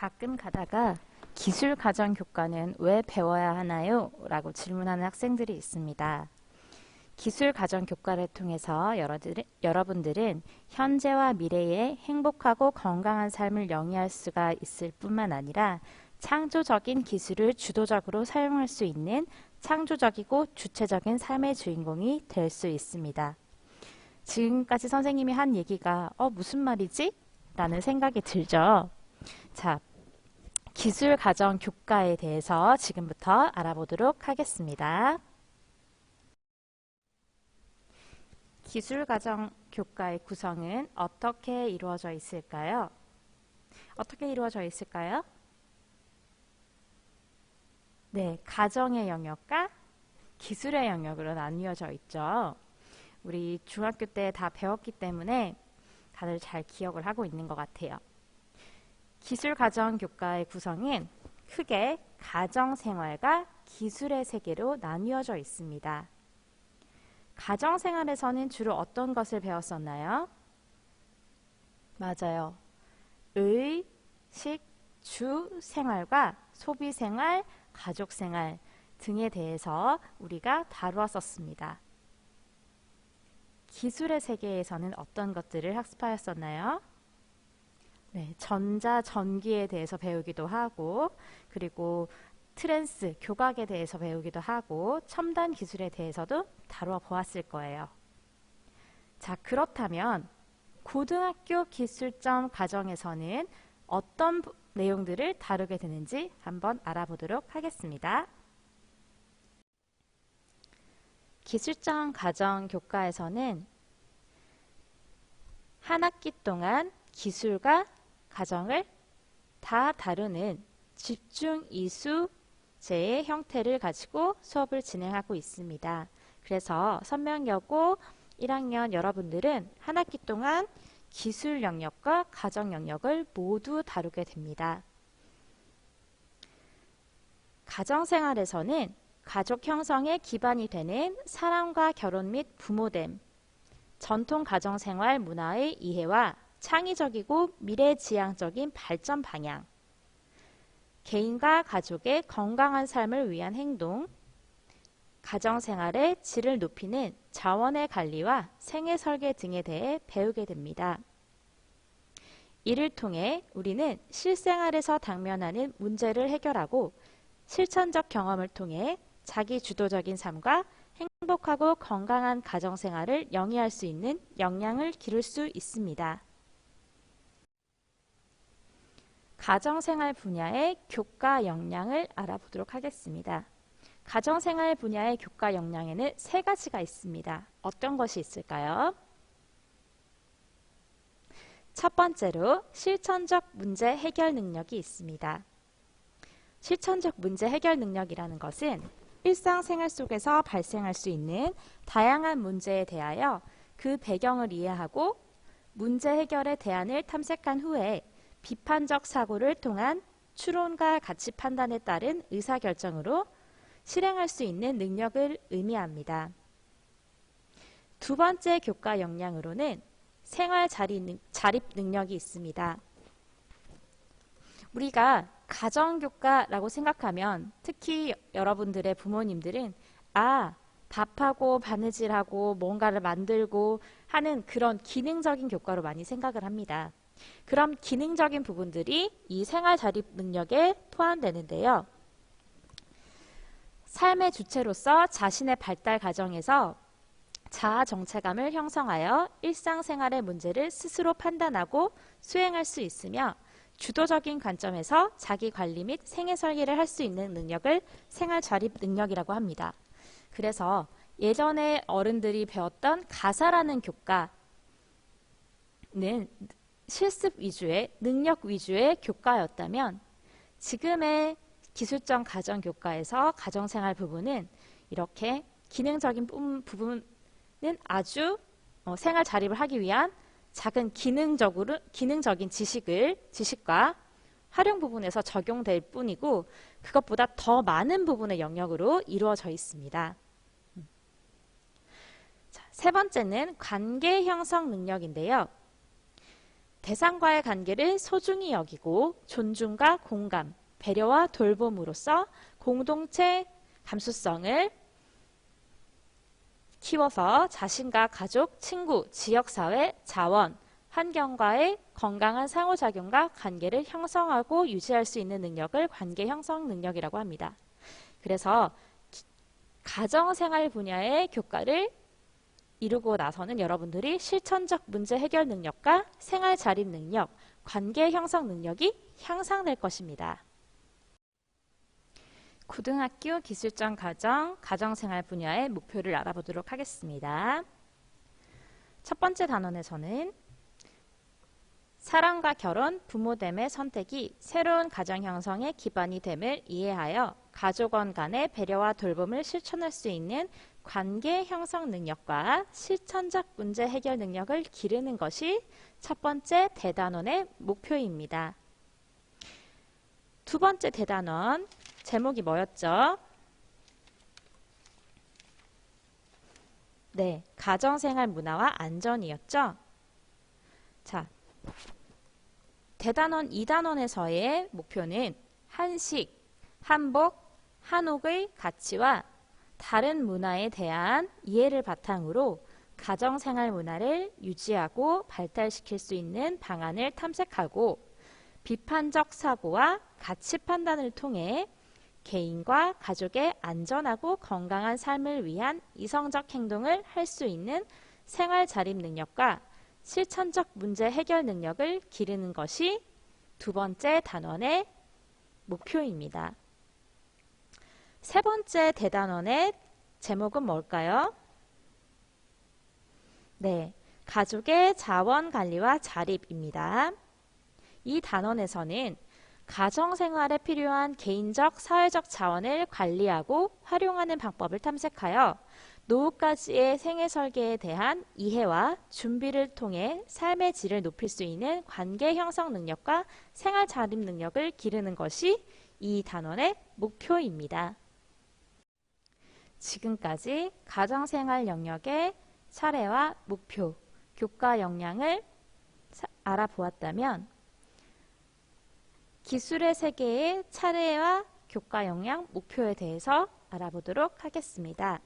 가끔 가다가 기술 가정 교과는 왜 배워야 하나요? 라고 질문하는 학생들이 있습니다. 기술 가정 교과를 통해서 여러분들은 현재와 미래의 행복하고 건강한 삶을 영위할 수가 있을 뿐만 아니라 창조적인 기술을 주도적으로 사용할 수 있는 창조적이고 주체적인 삶의 주인공이 될 수 있습니다. 지금까지 선생님이 한 얘기가 무슨 말이지? 라는 생각이 들죠. 자, 기술 가정 교과에 대해서 지금부터 알아보도록 하겠습니다. 기술 가정 교과의 구성은 어떻게 이루어져 있을까요? 어떻게 이루어져 있을까요? 네, 가정의 영역과 기술의 영역으로 나뉘어져 있죠. 우리 중학교 때 다 배웠기 때문에 다들 잘 기억을 하고 있는 것 같아요. 기술 가정 교과의 구성은 크게 가정생활과 기술의 세계로 나뉘어져 있습니다. 가정생활에서는 주로 어떤 것을 배웠었나요? 맞아요. 의, 식, 주 생활과 소비생활, 가족생활 등에 대해서 우리가 다루었었습니다. 기술의 세계에서는 어떤 것들을 학습하였었나요? 네, 전자, 전기에 대해서 배우기도 하고, 그리고 트랜스, 교각에 대해서 배우기도 하고, 첨단 기술에 대해서도 다루어 보았을 거예요. 자, 그렇다면 고등학교 기술점 과정에서는 어떤 내용들을 다루게 되는지 한번 알아보도록 하겠습니다. 기술점 과정 교과에서는 한 학기 동안 기술과 가정을 다 다루는 집중 이수제의 형태를 가지고 수업을 진행하고 있습니다. 그래서 선명여고 1학년 여러분들은 한 학기 동안 기술 영역과 가정 영역을 모두 다루게 됩니다. 가정생활에서는 가족 형성의 기반이 되는 사랑과 결혼 및 부모됨, 전통 가정생활 문화의 이해와 창의적이고 미래지향적인 발전 방향, 개인과 가족의 건강한 삶을 위한 행동, 가정생활의 질을 높이는 자원의 관리와 생애 설계 등에 대해 배우게 됩니다. 이를 통해 우리는 실생활에서 당면하는 문제를 해결하고 실천적 경험을 통해 자기 주도적인 삶과 행복하고 건강한 가정생활을 영위할 수 있는 역량을 기를 수 있습니다. 가정생활 분야의 교과 역량을 알아보도록 하겠습니다. 가정생활 분야의 교과 역량에는 세 가지가 있습니다. 어떤 것이 있을까요? 첫 번째로 실천적 문제 해결 능력이 있습니다. 실천적 문제 해결 능력이라는 것은 일상생활 속에서 발생할 수 있는 다양한 문제에 대하여 그 배경을 이해하고 문제 해결의 대안을 탐색한 후에 비판적 사고를 통한 추론과 가치 판단에 따른 의사결정으로 실행할 수 있는 능력을 의미합니다. 두 번째 교과 역량으로는 생활 자립 능력이 있습니다. 우리가 가정교과라고 생각하면 특히 여러분들의 부모님들은 밥하고 바느질하고 뭔가를 만들고 하는 그런 기능적인 교과로 많이 생각을 합니다. 그럼 기능적인 부분들이 이 생활 자립 능력에 포함되는데요. 삶의 주체로서 자신의 발달 과정에서 자아 정체감을 형성하여 일상생활의 문제를 스스로 판단하고 수행할 수 있으며 주도적인 관점에서 자기 관리 및 생애 설계를 할 수 있는 능력을 생활 자립 능력이라고 합니다. 그래서 예전에 어른들이 배웠던 가사라는 교과는 실습 위주의 능력 위주의 교과였다면 지금의 기술적 가정 교과에서 가정생활 부분은 이렇게 기능적인 부분은 아주 생활 자립을 하기 위한 작은 기능적인 지식과 활용 부분에서 적용될 뿐이고 그것보다 더 많은 부분의 영역으로 이루어져 있습니다. 자, 세 번째는 관계 형성 능력인데요. 대상과의 관계를 소중히 여기고 존중과 공감, 배려와 돌봄으로써 공동체 감수성을 키워서 자신과 가족, 친구, 지역사회, 자원, 환경과의 건강한 상호작용과 관계를 형성하고 유지할 수 있는 능력을 관계 형성 능력이라고 합니다. 그래서 가정생활 분야의 교과를 이루고 나서는 여러분들이 실천적 문제 해결 능력과 생활 자립 능력, 관계 형성 능력이 향상될 것입니다. 고등학교 기술적 과정, 가정생활 분야의 목표를 알아보도록 하겠습니다. 첫 번째 단원에서는 사랑과 결혼, 부모됨의 선택이 새로운 가정 형성의 기반이 됨을 이해하여 가족원 간의 배려와 돌봄을 실천할 수 있는 관계 형성 능력과 실천적 문제 해결 능력을 기르는 것이 첫 번째 대단원의 목표입니다. 두 번째 대단원, 제목이 뭐였죠? 네, 가정생활 문화와 안전이었죠? 자, 대단원 2단원에서의 목표는 한식, 한복, 한옥의 가치와 다른 문화에 대한 이해를 바탕으로 가정생활 문화를 유지하고 발달시킬 수 있는 방안을 탐색하고 비판적 사고와 가치 판단을 통해 개인과 가족의 안전하고 건강한 삶을 위한 이성적 행동을 할 수 있는 생활 자립 능력과 실천적 문제 해결 능력을 기르는 것이 두 번째 단원의 목표입니다. 세 번째 대단원의 제목은 뭘까요? 네, 가족의 자원 관리와 자립입니다. 이 단원에서는 가정생활에 필요한 개인적, 사회적 자원을 관리하고 활용하는 방법을 탐색하여 노후까지의 생애 설계에 대한 이해와 준비를 통해 삶의 질을 높일 수 있는 관계 형성 능력과 생활 자립 능력을 기르는 것이 이 단원의 목표입니다. 지금까지 가정생활 영역의 차례와 목표, 교과 역량을 알아보았다면 기술의 세계의 차례와 교과 역량, 목표에 대해서 알아보도록 하겠습니다.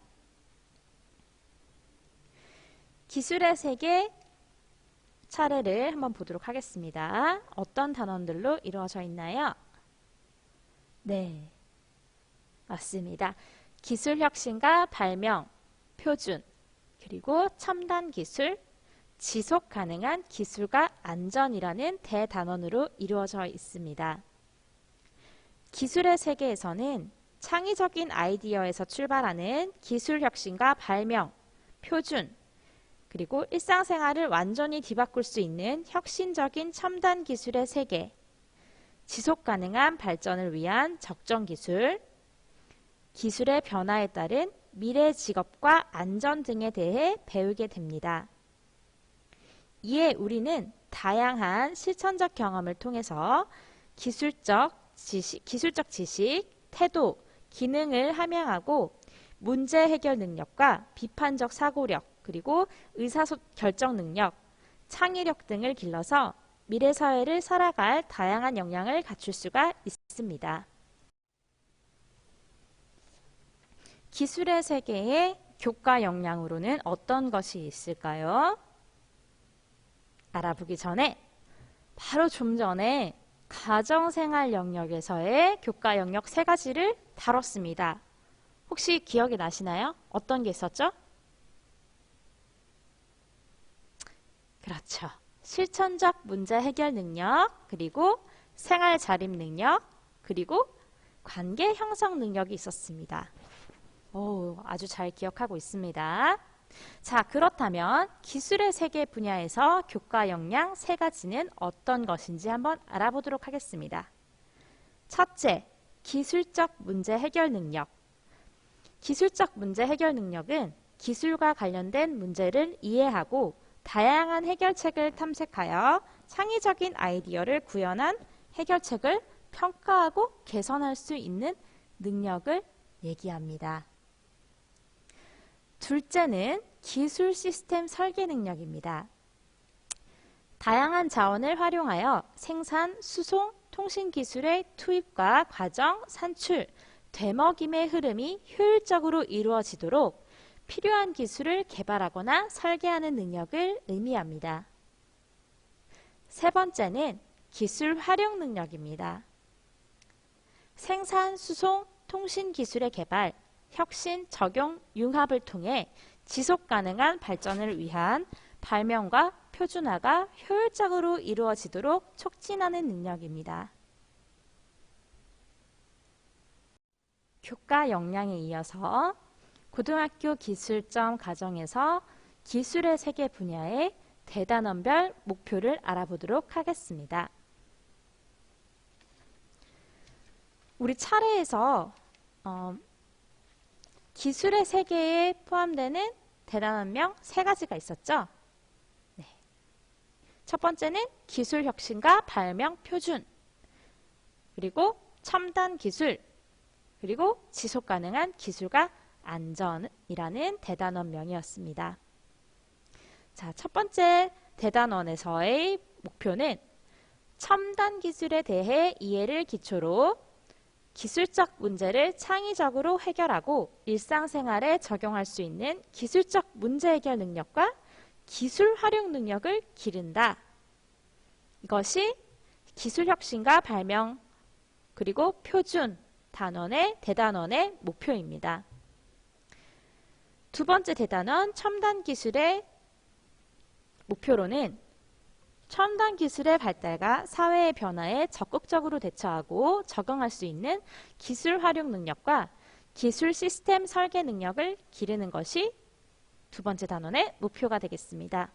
기술의 세계 차례를 한번 보도록 하겠습니다. 어떤 단원들로 이루어져 있나요? 네, 맞습니다. 기술 혁신과 발명, 표준, 그리고 첨단 기술, 지속 가능한 기술과 안전이라는 대단원으로 이루어져 있습니다. 기술의 세계에서는 창의적인 아이디어에서 출발하는 기술 혁신과 발명, 표준, 그리고 일상생활을 완전히 뒤바꿀 수 있는 혁신적인 첨단 기술의 세계, 지속 가능한 발전을 위한 적정 기술, 기술의 변화에 따른 미래 직업과 안전 등에 대해 배우게 됩니다. 이에 우리는 다양한 실천적 경험을 통해서 기술적 지식, 태도, 기능을 함양하고 문제 해결 능력과 비판적 사고력, 그리고 의사결정 능력, 창의력 등을 길러서 미래 사회를 살아갈 다양한 역량을 갖출 수가 있습니다. 기술의 세계의 교과 역량으로는 어떤 것이 있을까요? 알아보기 전에 바로 좀 전에 가정생활 영역에서의 교과 영역 3가지를 다뤘습니다. 혹시 기억이 나시나요? 어떤 게 있었죠? 그렇죠. 실천적 문제 해결 능력, 그리고 생활 자립 능력, 그리고 관계 형성 능력이 있었습니다. 오, 아주 잘 기억하고 있습니다. 자, 그렇다면 기술의 세계 분야에서 교과 역량 3가지는 어떤 것인지 한번 알아보도록 하겠습니다. 첫째, 기술적 문제 해결 능력. 기술적 문제 해결 능력은 기술과 관련된 문제를 이해하고 다양한 해결책을 탐색하여 창의적인 아이디어를 구현한 해결책을 평가하고 개선할 수 있는 능력을 얘기합니다. 둘째는 기술 시스템 설계 능력입니다. 다양한 자원을 활용하여 생산, 수송, 통신 기술의 투입과 과정, 산출, 되먹임의 흐름이 효율적으로 이루어지도록 필요한 기술을 개발하거나 설계하는 능력을 의미합니다. 세 번째는 기술 활용 능력입니다. 생산, 수송, 통신 기술의 개발, 혁신, 적용, 융합을 통해 지속 가능한 발전을 위한 발명과 표준화가 효율적으로 이루어지도록 촉진하는 능력입니다. 교과 역량에 이어서 고등학교 기술점 과정에서 기술의 세계 분야의 대단원별 목표를 알아보도록 하겠습니다. 우리 차례에서 기술의 세계에 포함되는 대단원명 3가지가 있었죠? 네. 첫 번째는 기술 혁신과 발명 표준, 그리고 첨단 기술, 그리고 지속 가능한 기술과 안전이라는 대단원명이었습니다. 자, 첫 번째 대단원에서의 목표는 첨단 기술에 대해 이해를 기초로 기술적 문제를 창의적으로 해결하고 일상생활에 적용할 수 있는 기술적 문제 해결 능력과 기술 활용 능력을 기른다. 이것이 기술 혁신과 발명 그리고 표준 대단원의 목표입니다. 두 번째 대단원 첨단 기술의 목표로는 첨단 기술의 발달과 사회의 변화에 적극적으로 대처하고 적응할 수 있는 기술 활용 능력과 기술 시스템 설계 능력을 기르는 것이 두 번째 단원의 목표가 되겠습니다.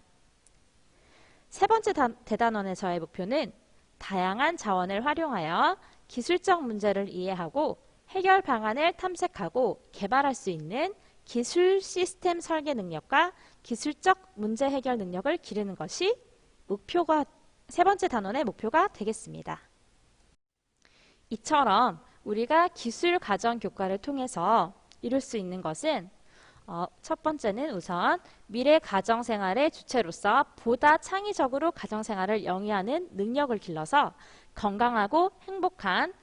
세 번째 대단원에서의 목표는 다양한 자원을 활용하여 기술적 문제를 이해하고 해결 방안을 탐색하고 개발할 수 있는 기술 시스템 설계 능력과 기술적 문제 해결 능력을 기르는 것이 세 번째 단원의 목표가 되겠습니다. 이처럼 우리가 기술 과정 교과를 통해서 이룰 수 있는 것은 첫 번째는 우선 미래 가정생활의 주체로서 보다 창의적으로 가정생활을 영위하는 능력을 길러서 건강하고 행복한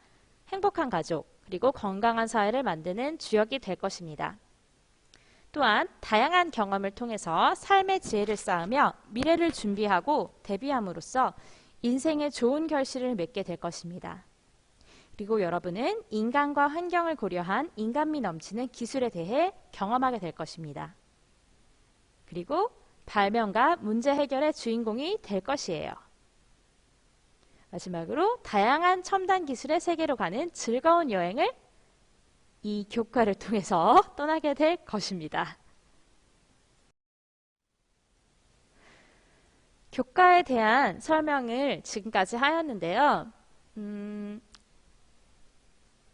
가족 그리고 건강한 사회를 만드는 주역이 될 것입니다. 또한 다양한 경험을 통해서 삶의 지혜를 쌓으며 미래를 준비하고 대비함으로써 인생의 좋은 결실을 맺게 될 것입니다. 그리고 여러분은 인간과 환경을 고려한 인간미 넘치는 기술에 대해 경험하게 될 것입니다. 그리고 발명과 문제 해결의 주인공이 될 것이에요. 마지막으로 다양한 첨단 기술의 세계로 가는 즐거운 여행을 이 교과를 통해서 떠나게 될 것입니다. 교과에 대한 설명을 지금까지 하였는데요.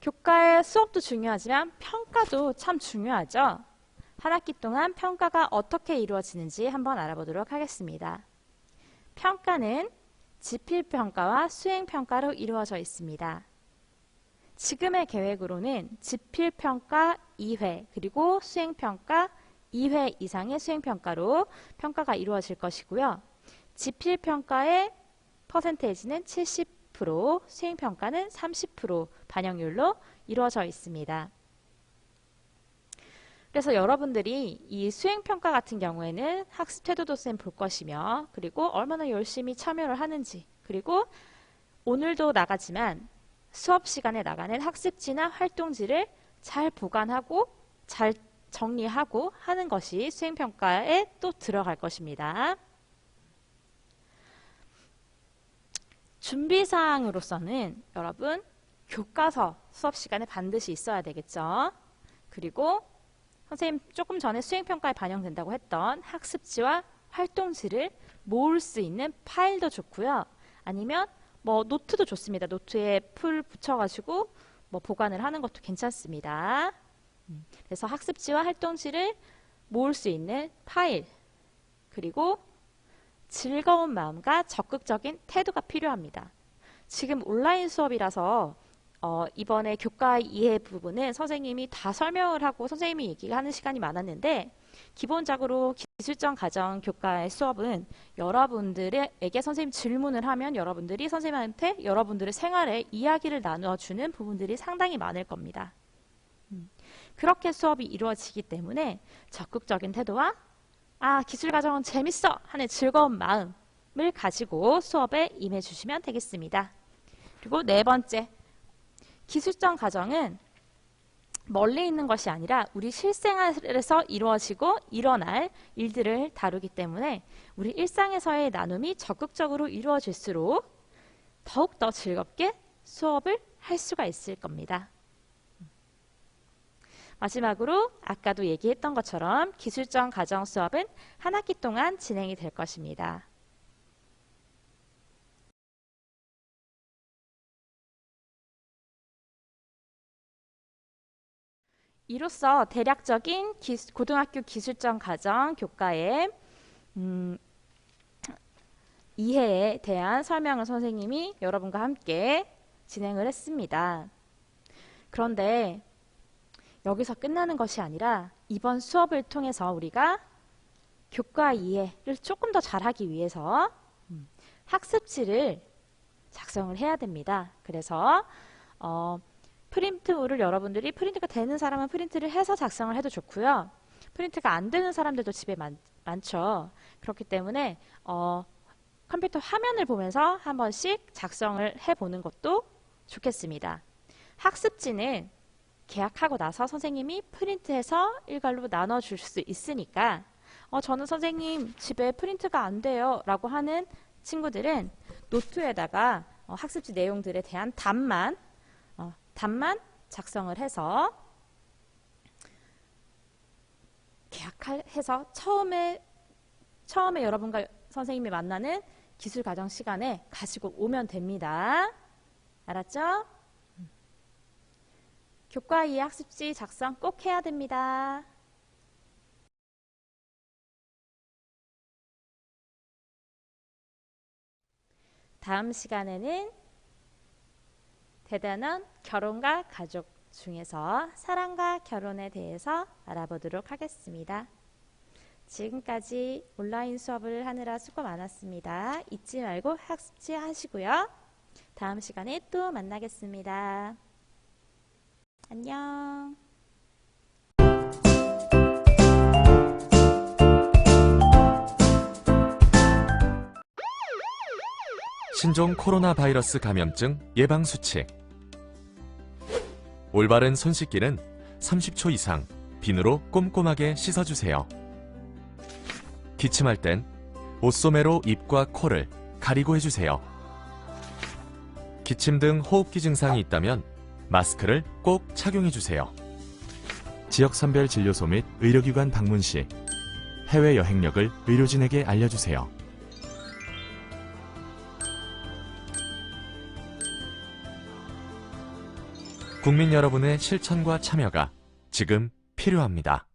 교과의 수업도 중요하지만 평가도 참 중요하죠. 한 학기 동안 평가가 어떻게 이루어지는지 한번 알아보도록 하겠습니다. 평가는 지필평가와 수행평가로 이루어져 있습니다. 지금의 계획으로는 지필평가 2회 그리고 수행평가 2회 이상의 수행평가로 평가가 이루어질 것이고요. 지필평가의 퍼센테이지는 70%, 수행평가는 30% 반영률로 이루어져 있습니다. 그래서 여러분들이 이 수행평가 같은 경우에는 학습 태도도 쌤 볼 것이며 그리고 얼마나 열심히 참여를 하는지 그리고 오늘도 나가지만 수업 시간에 나가는 학습지나 활동지를 잘 보관하고 잘 정리하고 하는 것이 수행평가에 또 들어갈 것입니다. 준비사항으로서는 여러분 교과서 수업 시간에 반드시 있어야 되겠죠. 그리고 선생님 조금 전에 수행평가에 반영된다고 했던 학습지와 활동지를 모을 수 있는 파일도 좋고요. 아니면 노트도 좋습니다. 노트에 풀 붙여가지고 보관을 하는 것도 괜찮습니다. 그래서 학습지와 활동지를 모을 수 있는 파일 그리고 즐거운 마음과 적극적인 태도가 필요합니다. 지금 온라인 수업이라서 이번에 교과 이해 부분은 선생님이 다 설명을 하고 선생님이 얘기하는 시간이 많았는데 기본적으로 기술적 가정 교과의 수업은 여러분들에게 선생님 질문을 하면 여러분들이 선생님한테 여러분들의 생활에 이야기를 나누어주는 부분들이 상당히 많을 겁니다. 그렇게 수업이 이루어지기 때문에 적극적인 태도와 기술 가정은 재밌어 하는 즐거운 마음을 가지고 수업에 임해 주시면 되겠습니다. 그리고 네 번째, 기술적 가정은 멀리 있는 것이 아니라 우리 실생활에서 이루어지고 일어날 일들을 다루기 때문에 우리 일상에서의 나눔이 적극적으로 이루어질수록 더욱더 즐겁게 수업을 할 수가 있을 겁니다. 마지막으로 아까도 얘기했던 것처럼 기술적 가정 수업은 한 학기 동안 진행이 될 것입니다. 이로써 대략적인 고등학교 기술적 가정 교과의 이해에 대한 설명을 선생님이 여러분과 함께 진행을 했습니다. 그런데 여기서 끝나는 것이 아니라 이번 수업을 통해서 우리가 교과 이해를 조금 더 잘하기 위해서 학습지를 작성을 해야 됩니다. 그래서 프린트물을 여러분들이 프린트가 되는 사람은 프린트를 해서 작성을 해도 좋고요. 프린트가 안 되는 사람들도 집에 많죠. 그렇기 때문에 컴퓨터 화면을 보면서 한 번씩 작성을 해보는 것도 좋겠습니다. 학습지는 계약하고 나서 선생님이 프린트해서 일괄로 나눠줄 수 있으니까 저는 선생님 집에 프린트가 안 돼요 라고 하는 친구들은 노트에다가 학습지 내용들에 대한 답만 작성을 해서 계약해서 처음에 여러분과 선생님이 만나는 기술가정 시간에 가지고 오면 됩니다. 알았죠? 교과 이해 학습지 작성 꼭 해야 됩니다. 다음 시간에는 대단한 결혼과 가족 중에서 사랑과 결혼에 대해서 알아보도록 하겠습니다. 지금까지 온라인 수업을 하느라 수고 많았습니다. 잊지 말고 학습지 하시고요. 다음 시간에 또 만나겠습니다. 안녕. 신종 코로나 바이러스 감염증 예방수칙. 올바른 손 씻기는 30초 이상 비누로 꼼꼼하게 씻어주세요. 기침할 땐 옷소매로 입과 코를 가리고 해주세요. 기침 등 호흡기 증상이 있다면 마스크를 꼭 착용해주세요. 지역선별 진료소 및 의료기관 방문 시 해외 여행력을 의료진에게 알려주세요. 국민 여러분의 실천과 참여가 지금 필요합니다.